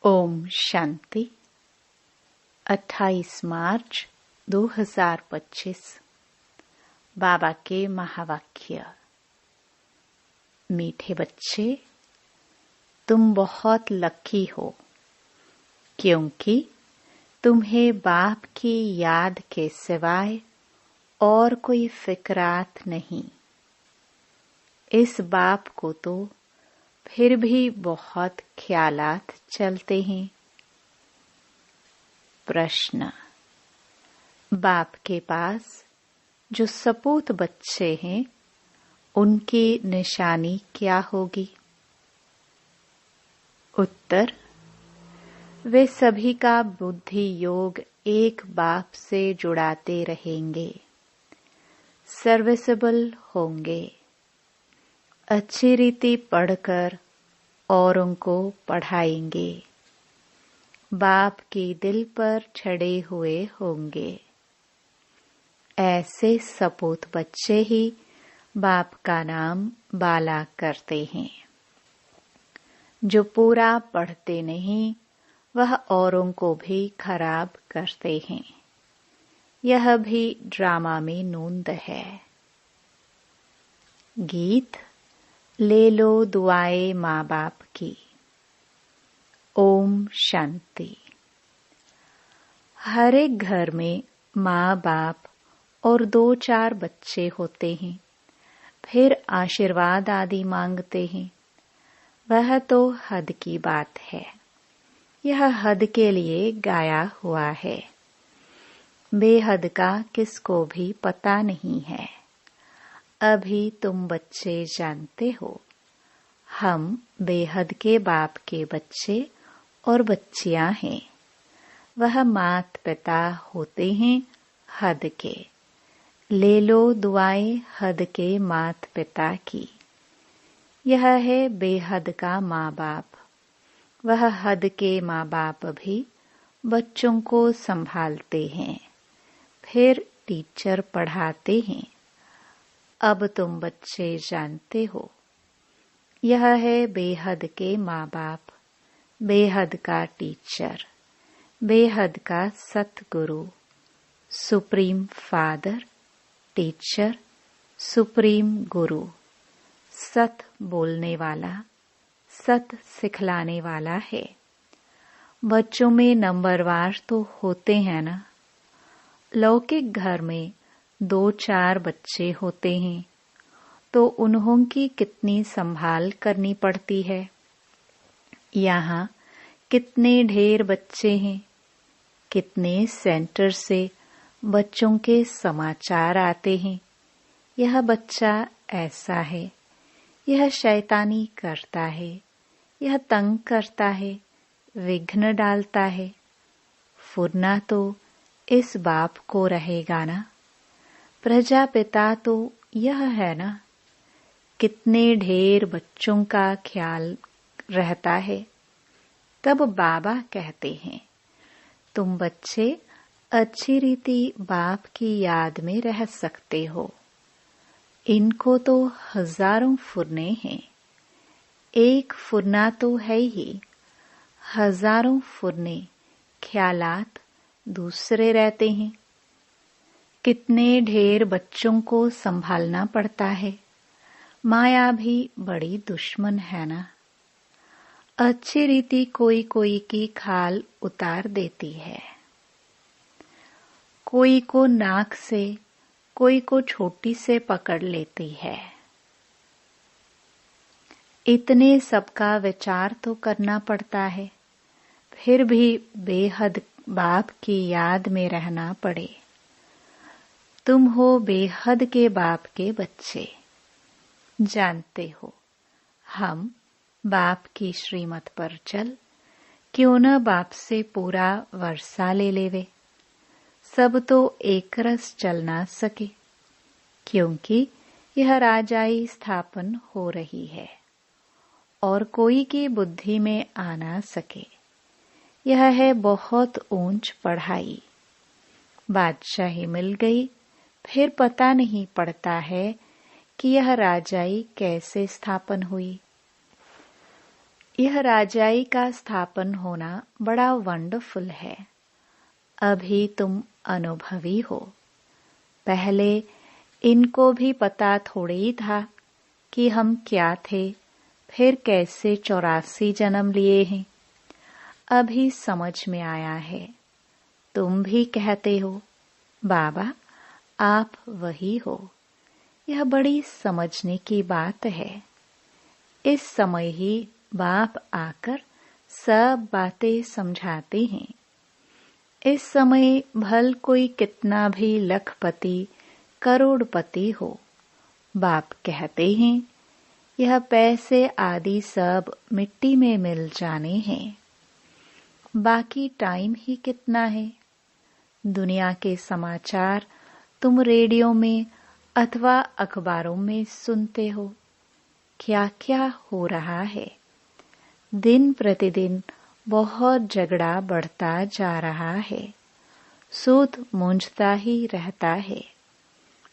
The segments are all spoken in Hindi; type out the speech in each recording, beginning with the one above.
ओम शांति। 28 मार्च 2025। बाबा के महावाक्य। मीठे बच्चे, तुम बहुत लकी हो क्योंकि तुम्हें बाप की याद के सिवाय और कोई फिक्रात नहीं। इस बाप को तो फिर भी बहुत ख्यालात चलते हैं। प्रश्न। बाप के पास जो सपूत बच्चे हैं उनकी निशानी क्या होगी? उत्तर। वे सभी का बुद्धि योग एक बाप से जुड़ाते रहेंगे, सर्विसेबल होंगे, अच्छी रीति पढ़कर औरों को पढ़ाएंगे, बाप के दिल पर छड़े हुए होंगे। ऐसे सपूत बच्चे ही बाप का नाम बाला करते हैं। जो पूरा पढ़ते नहीं वह औरों को भी खराब करते हैं। यह भी ड्रामा में नूंद है। गीत। ले लो दुआएं माँ बाप की। ओम शांति। हर एक घर में माँ बाप और 2-4 बच्चे होते हैं, फिर आशीर्वाद आदि मांगते हैं। वह तो हद की बात है। यह हद के लिए गाया हुआ है। बेहद का किसको भी पता नहीं है। अभी तुम बच्चे जानते हो, हम बेहद के बाप के बच्चे और बच्चियां हैं। वह मात पिता होते हैं हद के। ले लो दुआएं हद के मात पिता की। यह है बेहद का माँ बाप। वह हद के माँ बाप भी बच्चों को संभालते हैं, फिर टीचर पढ़ाते हैं। अब तुम बच्चे जानते हो, यह है बेहद के माँ बाप, बेहद का टीचर, बेहद का सतगुरु, सुप्रीम फादर, टीचर, सुप्रीम गुरु, सत बोलने वाला, सत सिखलाने वाला है। बच्चों में नंबरवार तो होते हैं ना। लौकिक घर में 2-4 बच्चे होते हैं तो उन्हों की कितनी संभाल करनी पड़ती है। यहाँ कितने ढेर बच्चे हैं, कितने सेंटर से बच्चों के समाचार आते हैं। यह बच्चा ऐसा है, यह शैतानी करता है, यह तंग करता है, विघ्न डालता है। फुरना तो इस बाप को रहेगा ना। प्रजापिता तो यह है ना। कितने ढेर बच्चों का ख्याल रहता है। तब बाबा कहते हैं, तुम बच्चे अच्छी रीति बाप की याद में रह सकते हो। इनको तो हजारों फुरने हैं। एक फुरना तो है ही, हजारों फुरने ख्यालात दूसरे रहते हैं। कितने ढेर बच्चों को संभालना पड़ता है। माया भी बड़ी दुश्मन है ना। अच्छी रीति कोई कोई की खाल उतार देती है। कोई को नाक से, कोई को छोटी से पकड़ लेती है। इतने सबका विचार तो करना पड़ता है, फिर भी बेहद बाप की याद में रहना पड़े। तुम हो बेहद के बाप के बच्चे। जानते हो, हम बाप की श्रीमत पर चल क्यों न बाप से पूरा वर्षा ले लेवे। सब तो एक रस चल ना सके, क्योंकि यह राजाई स्थापन हो रही है और कोई की बुद्धि में आ ना सके। यह है बहुत ऊंच पढ़ाई। बादशाही मिल गई, फिर पता नहीं पड़ता है कि यह राजाई कैसे स्थापन हुई। यह राजाई का स्थापन होना बड़ा वंडरफुल है। अभी तुम अनुभवी हो। पहले इनको भी पता थोड़े ही था कि हम क्या थे, फिर कैसे 84 जन्म लिए हैं। अभी समझ में आया है। तुम भी कहते हो बाबा आप वही हो। यह बड़ी समझने की बात है। इस समय ही बाप आकर सब बातें समझाते हैं। इस समय भल कोई कितना भी लखपति करोड़पति हो, बाप कहते हैं यह पैसे आदि सब मिट्टी में मिल जाने हैं। बाकी टाइम ही कितना है। दुनिया के समाचार तुम रेडियो में अथवा अखबारों में सुनते हो। क्या क्या हो रहा है। दिन प्रतिदिन बहुत झगड़ा बढ़ता जा रहा है। सूद मूंझता ही रहता है।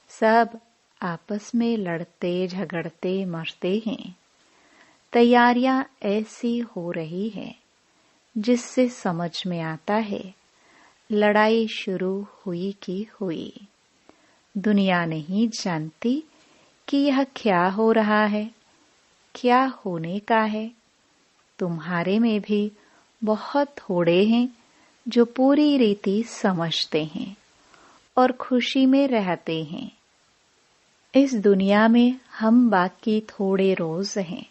सब आपस में लड़ते झगड़ते मरते हैं। तैयारियां ऐसी हो रही है जिससे समझ में आता है लड़ाई शुरू हुई की हुई। दुनिया नहीं जानती कि यह क्या हो रहा है, क्या होने का है। तुम्हारे में भी बहुत थोड़े हैं जो पूरी रीति समझते हैं और खुशी में रहते हैं। इस दुनिया में हम बाकी थोड़े रोज हैं।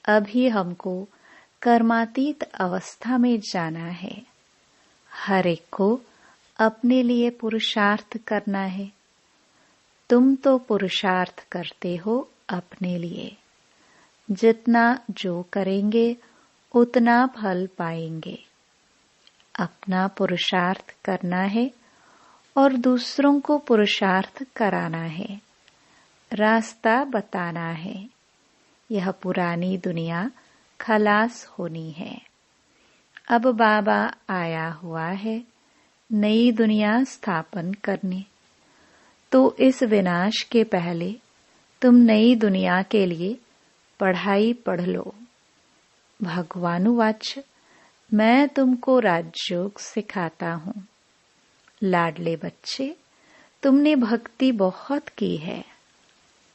अभी हमको कर्मातीत अवस्था में जाना है। हर एक को अपने लिए पुरुषार्थ करना है। तुम तो पुरुषार्थ करते हो अपने लिए। जितना जो करेंगे उतना फल पाएंगे। अपना पुरुषार्थ करना है और दूसरों को पुरुषार्थ कराना है। रास्ता बताना है। यह पुरानी दुनिया खलास होनी है। अब बाबा आया हुआ है नई दुनिया स्थापन करने। तो इस विनाश के पहले तुम नई दुनिया के लिए पढ़ाई पढ़ लो। भगवानुवाच मैं तुमको राजयोग सिखाता हूँ। लाडले बच्चे, तुमने भक्ति बहुत की है।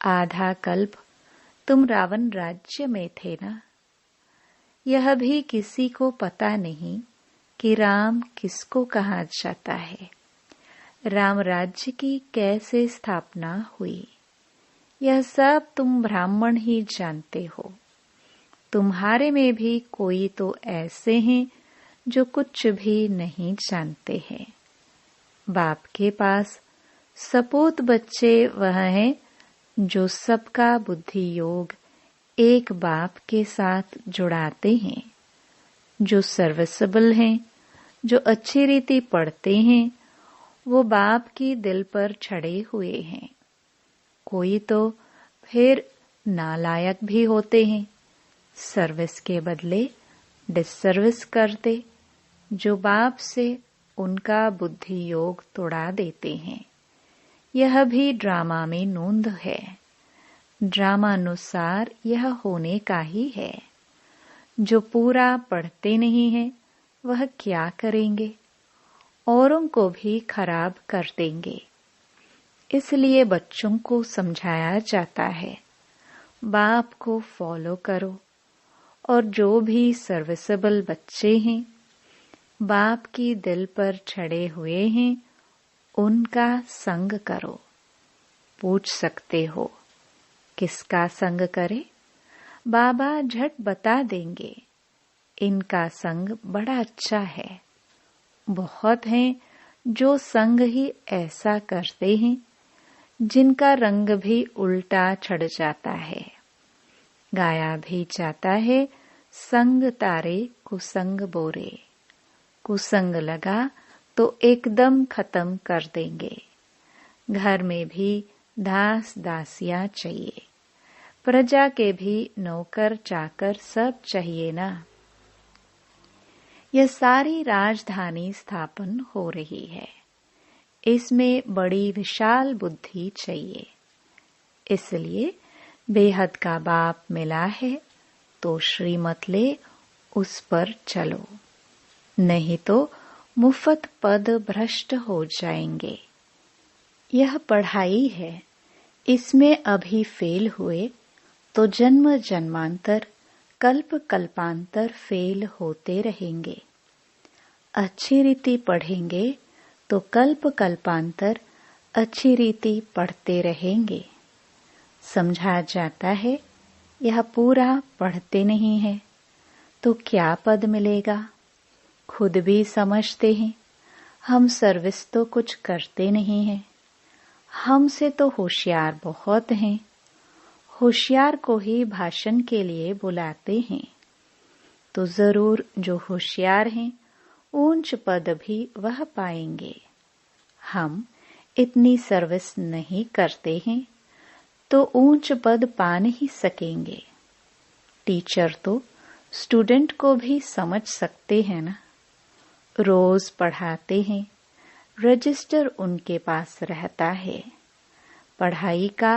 आधा कल्प तुम रावण राज्य में थे ना। यह भी किसी को पता नहीं कि राम किसको कहा जाता है। राम राज्य की कैसे स्थापना हुई, यह सब तुम ब्राह्मण ही जानते हो। तुम्हारे में भी कोई तो ऐसे हैं जो कुछ भी नहीं जानते हैं। बाप के पास सपूत बच्चे वह हैं जो सबका बुद्धि योग एक बाप के साथ जुड़ाते हैं, जो सर्विसेबल हैं, जो अच्छी रीति पढ़ते हैं। वो बाप की दिल पर छड़े हुए हैं। कोई तो फिर नालायक भी होते हैं, सर्विस के बदले डिससर्विस करते, जो बाप से उनका बुद्धि योग तोड़ा देते हैं। यह भी ड्रामा में नोंद है। ड्रामानुसार यह होने का ही है। जो पूरा पढ़ते नहीं हैं वह क्या करेंगे, औरों को भी खराब कर देंगे। इसलिए बच्चों को समझाया जाता है बाप को फॉलो करो। और जो भी सर्विसेबल बच्चे हैं, बाप की दिल पर छड़े हुए हैं, उनका संग करो। पूछ सकते हो किसका संग करे? बाबा झट बता देंगे इनका संग बड़ा अच्छा है। बहुत हैं जो संग ही ऐसा करते हैं जिनका रंग भी उल्टा चढ़ जाता है। गाया भी जाता है संग तारे कुसंग बोरे। कुसंग लगा तो एकदम खत्म कर देंगे। घर में भी दास दासियां चाहिए। प्रजा के भी नौकर चाकर सब चाहिए ना। यह सारी राजधानी स्थापन हो रही है। इसमें बड़ी विशाल बुद्धि चाहिए। इसलिए बेहद का बाप मिला है तो श्रीमत ले उस पर चलो, नहीं तो मुफ्त पद भ्रष्ट हो जाएंगे। यह पढ़ाई है, इसमें अभी फेल हुए तो जन्म जन्मांतर कल्प कल्पांतर फेल होते रहेंगे। अच्छी रीति पढ़ेंगे तो कल्प कल्पांतर अच्छी रीति पढ़ते रहेंगे। समझा जाता है, यह पूरा पढ़ते नहीं है तो क्या पद मिलेगा। खुद भी समझते हैं हम सर्विस तो कुछ करते नहीं हैं, हमसे तो होशियार बहुत हैं। होशियार को ही भाषण के लिए बुलाते हैं, तो जरूर जो होशियार हैं ऊंच पद भी वह पाएंगे। हम इतनी सर्विस नहीं करते हैं तो ऊंच पद पा नहीं सकेंगे। टीचर तो स्टूडेंट को भी समझ सकते हैं ना। रोज पढ़ाते हैं, रजिस्टर उनके पास रहता है। पढ़ाई का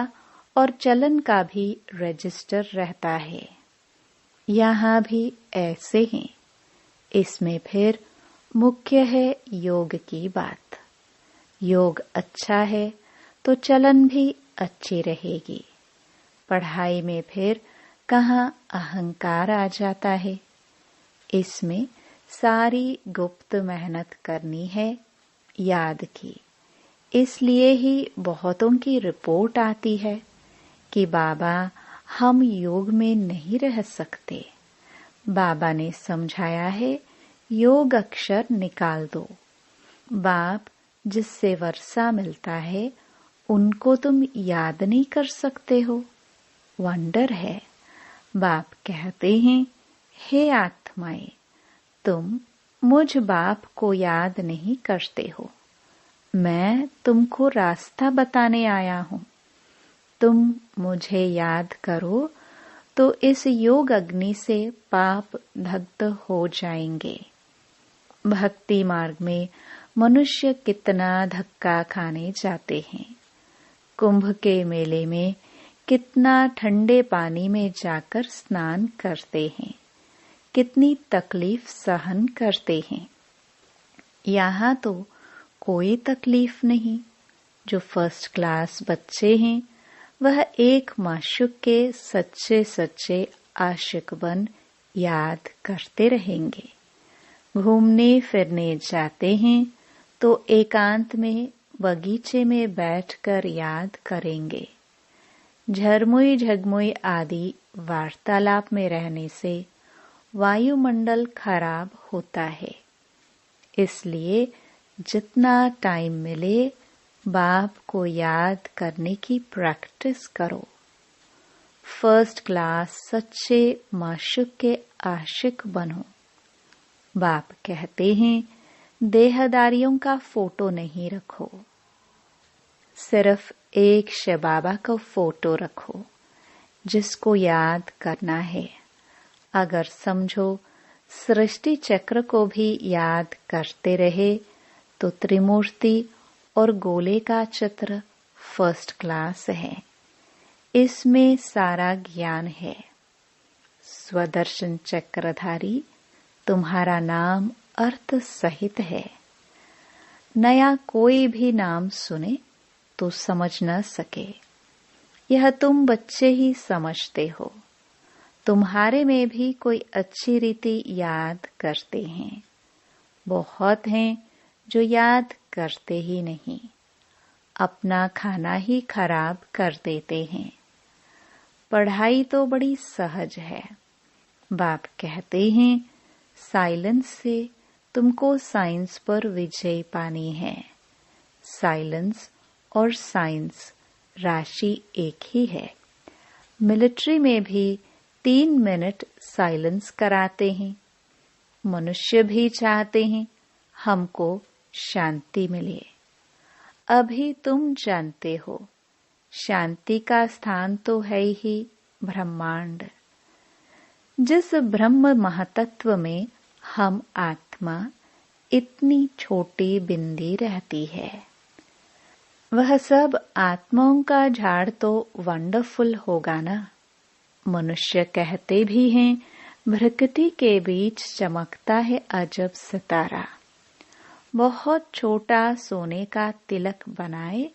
और चलन का भी रजिस्टर रहता है। यहाँ भी ऐसे हैं। इसमें फिर मुख्य है योग की बात। योग अच्छा है तो चलन भी अच्छी रहेगी। पढ़ाई में फिर कहाँ अहंकार आ जाता है। इसमें सारी गुप्त मेहनत करनी है, याद की। इसलिए ही बहुतों की रिपोर्ट आती है कि बाबा हम योग में नहीं रह सकते। बाबा ने समझाया है योग अक्षर निकाल दो। बाप जिससे वर्षा मिलता है उनको तुम याद नहीं कर सकते हो। वंडर है। बाप कहते हैं, हे आत्माएं, तुम मुझ बाप को याद नहीं करते हो। मैं तुमको रास्ता बताने आया हूँ। तुम मुझे याद करो तो इस योग अग्नि से पाप दग्ध हो जाएंगे। भक्ति मार्ग में मनुष्य कितना धक्का खाने जाते हैं। कुंभ के मेले में कितना ठंडे पानी में जाकर स्नान करते हैं, कितनी तकलीफ सहन करते हैं। यहाँ तो कोई तकलीफ नहीं। जो फर्स्ट क्लास बच्चे हैं वह एक माशूक के सच्चे सच्चे आशिक बन याद करते रहेंगे। घूमने फिरने जाते हैं तो एकांत में बगीचे में बैठकर याद करेंगे। झरमुई झगमुई आदि वार्तालाप में रहने से वायुमंडल खराब होता है। इसलिए जितना टाइम मिले बाप को याद करने की प्रैक्टिस करो। फर्स्ट क्लास सच्चे माशूक के आशिक बनो। बाप कहते हैं देहदारियों का फोटो नहीं रखो, सिर्फ एक शिव बाबा का फोटो रखो जिसको याद करना है। अगर समझो सृष्टि चक्र को भी याद करते रहे तो त्रिमूर्ति और गोले का चित्र फर्स्ट क्लास है। इसमें सारा ज्ञान है। स्वदर्शन चक्रधारी तुम्हारा नाम अर्थ सहित है। नया कोई भी नाम सुने तो समझ न सके। यह तुम बच्चे ही समझते हो। तुम्हारे में भी कोई अच्छी रीति याद करते हैं। बहुत हैं जो याद करते ही नहीं, अपना खाना ही खराब कर देते हैं। पढ़ाई तो बड़ी सहज है। बाप कहते हैं साइलेंस से तुमको साइंस पर विजय पानी है। साइलेंस और साइंस राशि एक ही है। मिलिट्री में भी 3 मिनट साइलेंस कराते हैं। मनुष्य भी चाहते हैं हमको शांति मिले। अभी तुम जानते हो शांति का स्थान तो है ही ब्रह्मांड। जिस ब्रह्म महातत्व में हम आत्मा इतनी छोटी बिंदी रहती है, वह सब आत्माओं का झाड़ तो वंडरफुल होगा ना। मनुष्य कहते भी हैं, प्रकृति के बीच चमकता है अजब सितारा। बहुत छोटा सोने का तिलक बनाए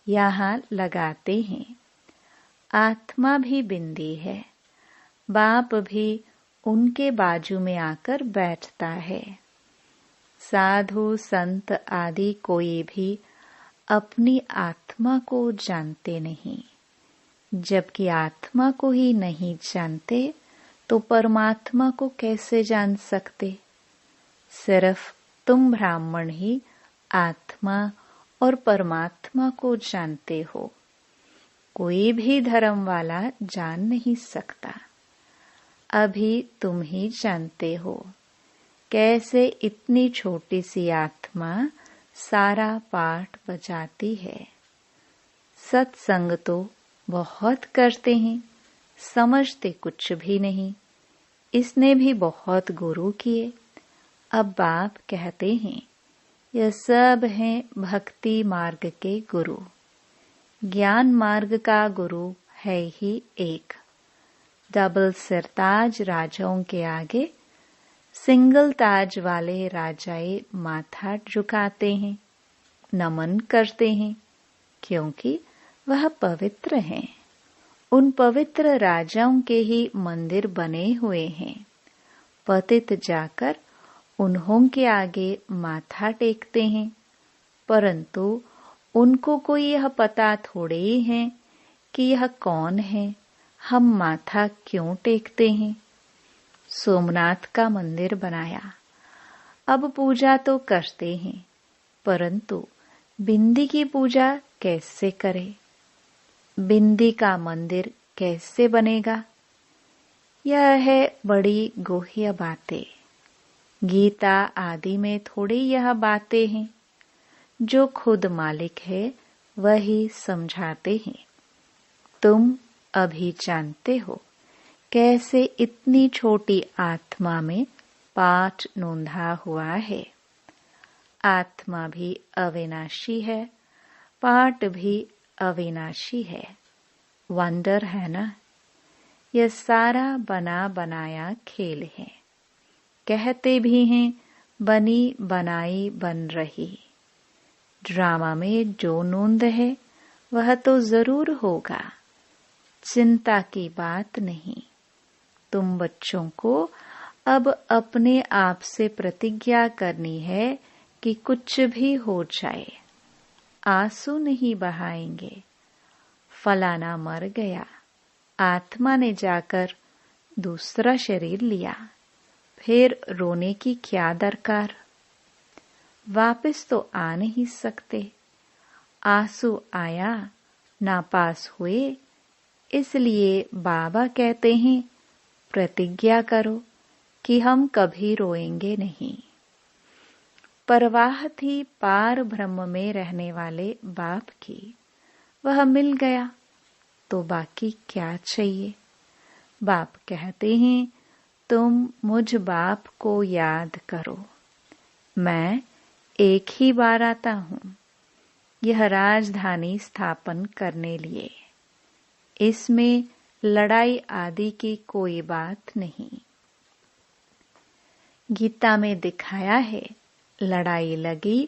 यहाँ लगाते हैं। आत्मा भी बिंदी है, बाप भी उनके बाजू में आकर बैठता है। साधु संत आदि कोई भी अपनी आत्मा को जानते नहीं। जबकि आत्मा को ही नहीं जानते तो परमात्मा को कैसे जान सकते? सिर्फ तुम ब्राह्मण ही आत्मा और परमात्मा को जानते हो, कोई भी धर्म वाला जान नहीं सकता। अभी तुम ही जानते हो कैसे इतनी छोटी सी आत्मा सारा पाठ बजाती है। सत्संग तो बहुत करते हैं, समझते कुछ भी नहीं। इसने भी बहुत गुरु किए। अब बाप कहते हैं, यह सब हैं भक्ति मार्ग के गुरु। ज्ञान मार्ग का गुरु है ही एक। डबल सिरताज राजाओं के आगे सिंगल ताज वाले राजाए माथा झुकाते हैं, नमन करते हैं, क्योंकि वह पवित्र हैं। उन पवित्र राजाओं के ही मंदिर बने हुए हैं। पतित जाकर उन्हों के आगे माथा टेकते हैं, परंतु उनको कोई यह पता थोड़े ही है कि यह कौन है, हम माथा क्यों टेकते हैं। सोमनाथ का मंदिर बनाया, अब पूजा तो करते हैं, परंतु बिंदी की पूजा कैसे करें? बिंदी का मंदिर कैसे बनेगा? यह है बड़ी गुह्य बातें। गीता आदि में थोड़ी यह बातें हैं। जो खुद मालिक है वही समझाते हैं। तुम अभी जानते हो कैसे इतनी छोटी आत्मा में पाठ नोंधा हुआ है। आत्मा भी अविनाशी है, पाठ भी अविनाशी है। वंडर है ना? यह सारा बना बनाया खेल है। कहते भी हैं बनी बनाई बन रही। ड्रामा में जो नोंद है वह तो जरूर होगा, चिंता की बात नहीं। तुम बच्चों को अब अपने आप से प्रतिज्ञा करनी है कि कुछ भी हो जाए आंसू नहीं बहाएंगे। फलाना मर गया, आत्मा ने जाकर दूसरा शरीर लिया, फिर रोने की क्या दरकार? वापस तो आ नहीं सकते। आंसू आया, नापास हुए, इसलिए बाबा कहते हैं प्रतिज्ञा करो कि हम कभी रोएंगे नहीं। परवाह थी पार ब्रह्म में रहने वाले बाप की, वह मिल गया तो बाकी क्या चाहिए? बाप कहते हैं तुम मुझ बाप को याद करो। मैं एक ही बार आता हूँ, यह राजधानी स्थापन करने लिए। इसमें लड़ाई आदि की कोई बात नहीं। गीता में दिखाया है लड़ाई लगी,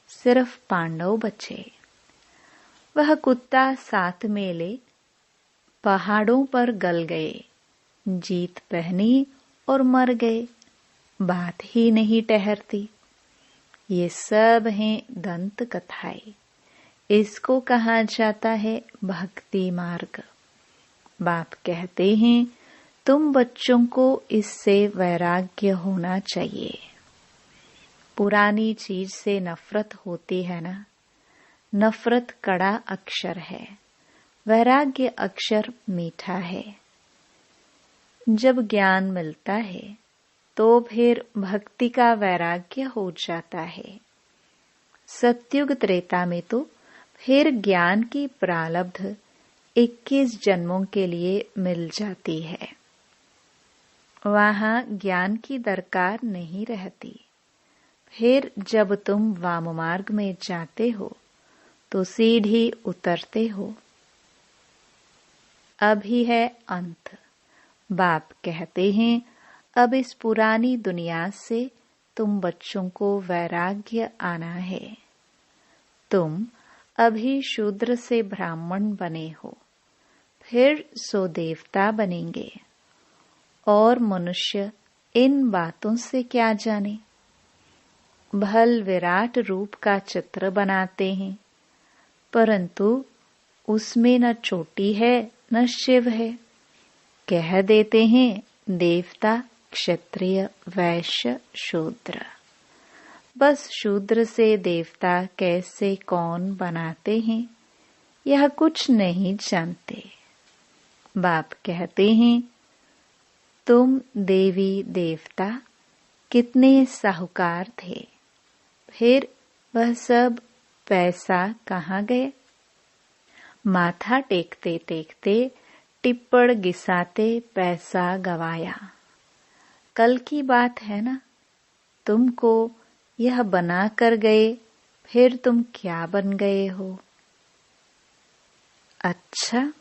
सिर्फ पांडव बचे। वह कुत्ता साथ में ले पहाड़ों पर गल गए, जीत पहनी और मर गए, बात ही नहीं ठहरती। ये सब हैं दंत कथाएं। इसको कहा जाता है भक्ति मार्ग। बाप कहते हैं तुम बच्चों को इससे वैराग्य होना चाहिए। पुरानी चीज से नफरत होती है ना? नफरत कड़ा अक्षर है, वैराग्य अक्षर मीठा है। जब ज्ञान मिलता है तो फिर भक्ति का वैराग्य हो जाता है। सतयुग त्रेता में तो फिर ज्ञान की प्रारब्ध 21 जन्मों के लिए मिल जाती है। वहां ज्ञान की दरकार नहीं रहती। फिर जब तुम वाम मार्ग में जाते हो तो सीढ़ी उतरते हो। अभी है अंत, बाप कहते हैं, अब इस पुरानी दुनिया से तुम बच्चों को वैराग्य आना है। तुम अभी शूद्र से ब्राह्मण बने हो, फिर सो देवता बनेंगे। और मनुष्य इन बातों से क्या जाने। भल विराट रूप का चित्र बनाते हैं, परंतु उसमें न चोटी है न शिव है। कह देते हैं देवता, क्षत्रिय, वैश्य, शूद्र। बस शूद्र से देवता कैसे कौन बनाते हैं, यह कुछ नहीं जानते। बाप कहते हैं, तुम देवी देवता कितने साहूकार थे, फिर वह सब पैसा कहाँ गए। माथा टेकते टेकते टिप्पण घिसाते पैसा गवाया। कल की बात है ना। तुमको यह बना कर गए, फिर तुम क्या बन गए हो। अच्छा,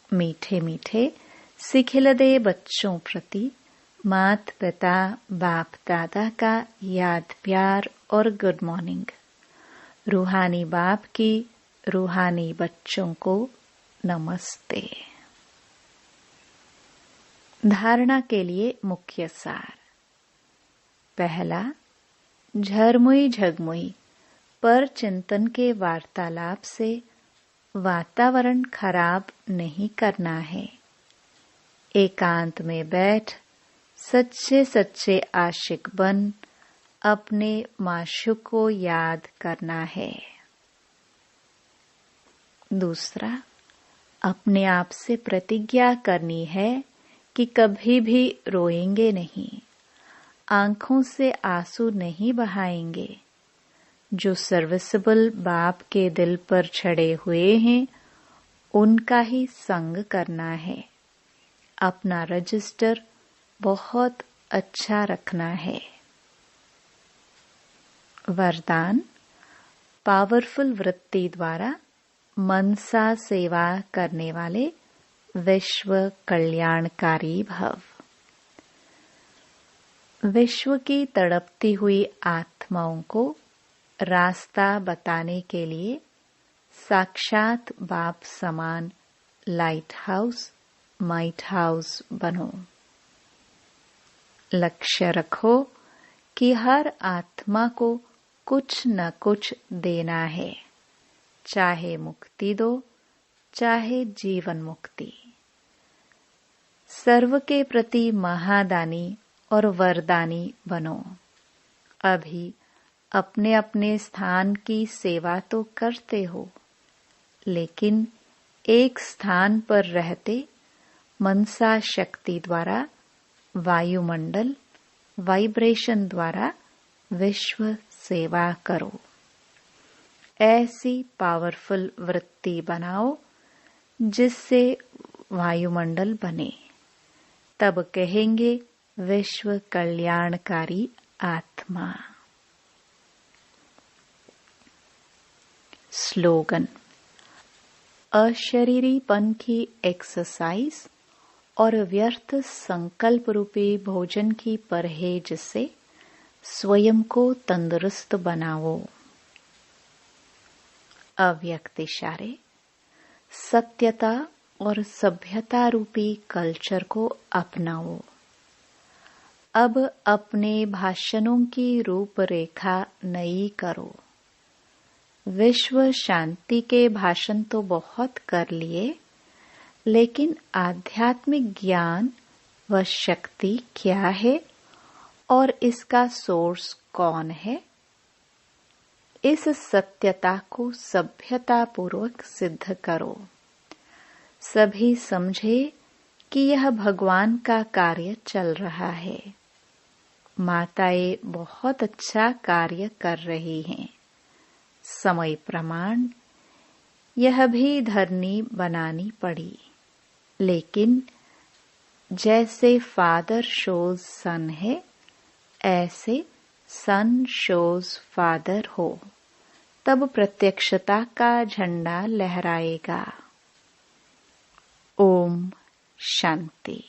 मीठे मीठे सिखिलदे बच्चों प्रति मात पिता बाप दादा का याद प्यार और गुड मॉर्निंग। रूहानी बाप की रूहानी बच्चों को नमस्ते। धारणा के लिए मुख्य सार। पहला, झरमुई झगमुई पर चिंतन के वार्तालाप से वातावरण खराब नहीं करना है। एकांत में बैठ सच्चे सच्चे आशिक बन अपने माशूक को याद करना है। दूसरा, अपने आप से प्रतिज्ञा करनी है कि कभी भी रोएंगे नहीं, आंखों से आंसू नहीं बहाएंगे। जो सर्विसेबल बाप के दिल पर छड़े हुए हैं, उनका ही संग करना है। अपना रजिस्टर बहुत अच्छा रखना है। वरदान, पावरफुल वृत्ति द्वारा मनसा सेवा करने वाले विश्व कल्याणकारी भव। विश्व की तड़पती हुई आत्माओं को रास्ता बताने के लिए साक्षात बाप समान लाइट हाउस, माइट हाउस बनो। लक्ष्य रखो कि हर आत्मा को कुछ न कुछ देना है, चाहे मुक्ति दो, चाहे जीवन मुक्ति। सर्व के प्रति महादानी और वरदानी बनो। अभी अपने अपने स्थान की सेवा तो करते हो, लेकिन एक स्थान पर रहते मनसा शक्ति द्वारा वायुमंडल वाइब्रेशन द्वारा विश्व सेवा करो। ऐसी पावरफुल वृत्ति बनाओ जिससे वायुमंडल बने। तब कहेंगे विश्व कल्याणकारी आत्मा। स्लोगन, अशरीरीपन की एक्सरसाइज और व्यर्थ संकल्प रूपी भोजन की परहेज से स्वयं को तंदुरुस्त बनाओ। अव्यक्त इशारे, सत्यता और सभ्यता रूपी कल्चर को अपनाओ। अब अपने भाषणों की रूपरेखा नई करो। विश्व शांति के भाषण तो बहुत कर लिए, लेकिन आध्यात्मिक ज्ञान व शक्ति क्या है और इसका सोर्स कौन है, इस सत्यता को सभ्यता पूर्वक सिद्ध करो। सभी समझे कि यह भगवान का कार्य चल रहा है। माताएं बहुत अच्छा कार्य कर रही हैं। समय प्रमाण यह भी धरनी बनानी पड़ी, लेकिन जैसे फादर शोज सन है, ऐसे सन शोज फादर हो, तब प्रत्यक्षता का झंडा लहराएगा। ओम शांति।